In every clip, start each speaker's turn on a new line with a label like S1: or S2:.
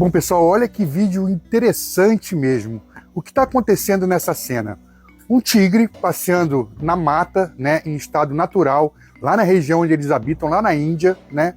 S1: Bom, pessoal, olha que vídeo interessante mesmo. O que está acontecendo nessa cena? Um tigre passeando na mata, né, em estado natural, lá na região onde eles habitam, lá na Índia, né?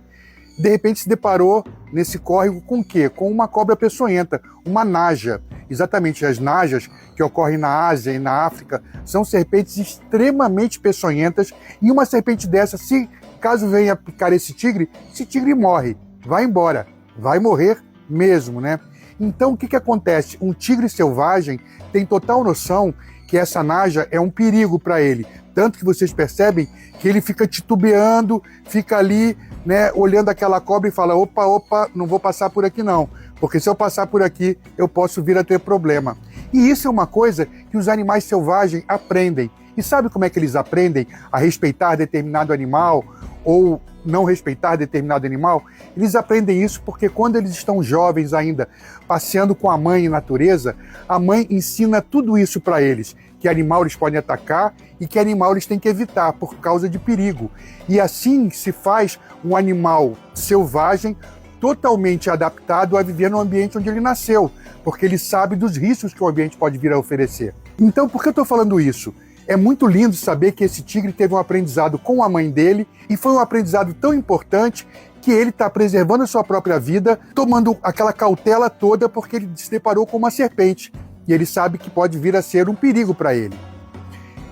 S1: De repente se deparou nesse córrego com o quê? Com uma cobra peçonhenta, uma naja. Exatamente, as najas que ocorrem na Ásia e na África são serpentes extremamente peçonhentas, e uma serpente dessa, se caso venha picar esse tigre morre, vai embora, vai morrer mesmo, né? Então o que acontece? Um tigre selvagem tem total noção que essa naja é um perigo para ele, tanto que vocês percebem que ele fica titubeando, fica ali, né, olhando aquela cobra e fala: opa, não vou passar por aqui não, porque se eu passar por aqui eu posso vir a ter problema. E isso é uma coisa que os animais selvagens aprendem. E sabe como é que eles aprendem a respeitar determinado animal ou não respeitar determinado animal? Eles aprendem isso porque quando eles estão jovens ainda, passeando com a mãe em natureza, a mãe ensina tudo isso para eles, que animal eles podem atacar e que animal eles têm que evitar por causa de perigo. E assim se faz um animal selvagem totalmente adaptado a viver no ambiente onde ele nasceu, porque ele sabe dos riscos que o ambiente pode vir a oferecer. Então, por que eu estou falando isso? É muito lindo saber que esse tigre teve um aprendizado com a mãe dele, e foi um aprendizado tão importante que ele está preservando a sua própria vida, tomando aquela cautela toda porque ele se deparou com uma serpente, e ele sabe que pode vir a ser um perigo para ele.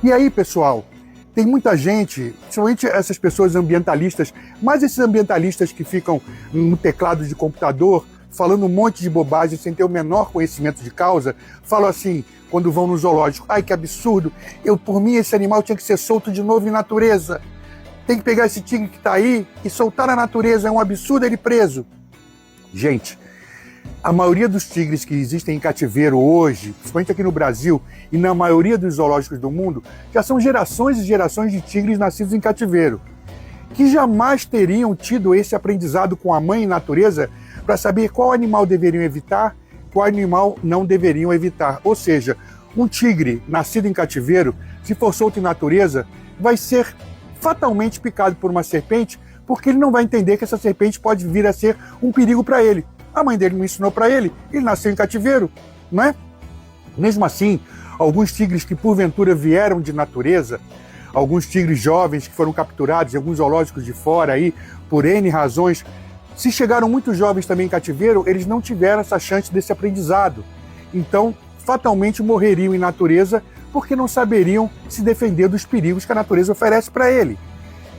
S1: E aí, pessoal, tem muita gente, principalmente essas pessoas ambientalistas, mas esses ambientalistas que ficam no teclado de computador, falando um monte de bobagem sem ter o menor conhecimento de causa, falam assim, quando vão no zoológico: ai, que absurdo, por mim esse animal tinha que ser solto de novo em natureza. Tem que pegar esse tigre que está aí e soltar na natureza, é um absurdo ele preso. Gente, a maioria dos tigres que existem em cativeiro hoje, principalmente aqui no Brasil e na maioria dos zoológicos do mundo, já são gerações e gerações de tigres nascidos em cativeiro, que jamais teriam tido esse aprendizado com a mãe em natureza para saber qual animal deveriam evitar, qual animal não deveriam evitar. Ou seja, um tigre nascido em cativeiro, se for solto em natureza, vai ser fatalmente picado por uma serpente, porque ele não vai entender que essa serpente pode vir a ser um perigo para ele. A mãe dele não ensinou para ele nasceu em cativeiro, não é? Mesmo assim, alguns tigres que porventura vieram de natureza, alguns tigres jovens que foram capturados em alguns zoológicos de fora aí, por N razões, se chegaram muito jovens também em cativeiro, eles não tiveram essa chance desse aprendizado. Então, fatalmente morreriam em natureza porque não saberiam se defender dos perigos que a natureza oferece para ele.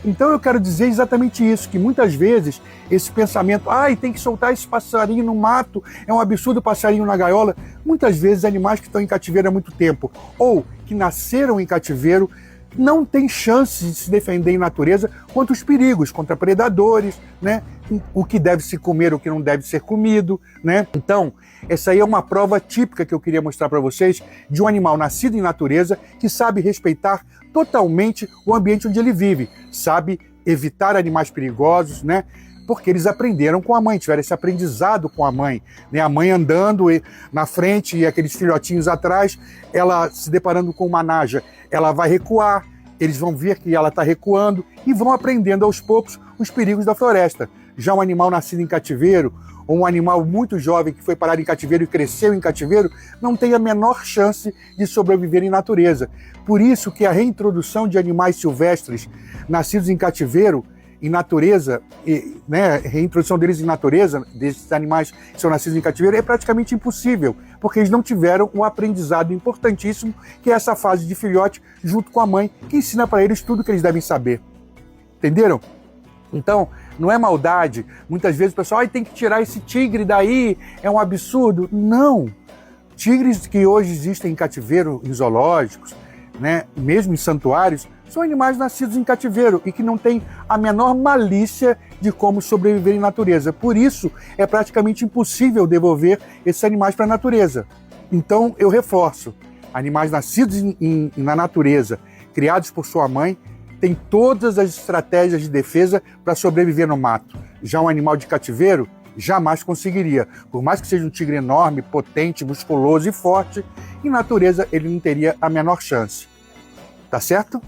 S1: Então eu quero dizer exatamente isso, que muitas vezes esse pensamento, tem que soltar esse passarinho no mato, é um absurdo passarinho na gaiola, muitas vezes animais que estão em cativeiro há muito tempo, ou que nasceram em cativeiro, não tem chance de se defender em natureza contra os perigos, contra predadores, né? O que deve se comer, o que não deve ser comido, né? Então, essa aí é uma prova típica que eu queria mostrar para vocês de um animal nascido em natureza que sabe respeitar totalmente o ambiente onde ele vive, sabe evitar animais perigosos, né? Porque eles aprenderam com a mãe, tiveram esse aprendizado com a mãe, né? A mãe andando na frente e aqueles filhotinhos atrás, ela se deparando com uma naja, ela vai recuar, eles vão ver que ela está recuando e vão aprendendo aos poucos os perigos da floresta. Já um animal nascido em cativeiro, ou um animal muito jovem que foi parar em cativeiro e cresceu em cativeiro, não tem a menor chance de sobreviver em natureza. Por isso que a reintrodução de animais silvestres nascidos em cativeiro, em natureza, né, reintrodução deles em natureza, desses animais que são nascidos em cativeiro, é praticamente impossível, porque eles não tiveram um aprendizado importantíssimo, que é essa fase de filhote junto com a mãe, que ensina para eles tudo que eles devem saber. Entenderam? Então, não é maldade. Muitas vezes o pessoal tem que tirar esse tigre daí, é um absurdo. Não! Tigres que hoje existem em cativeiro, em zoológicos, né, mesmo em santuários, são animais nascidos em cativeiro e que não têm a menor malícia de como sobreviver em natureza. Por isso, é praticamente impossível devolver esses animais para a natureza. Então, eu reforço, animais nascidos na natureza, criados por sua mãe, têm todas as estratégias de defesa para sobreviver no mato. Já um animal de cativeiro jamais conseguiria. Por mais que seja um tigre enorme, potente, musculoso e forte, em natureza ele não teria a menor chance. Tá certo?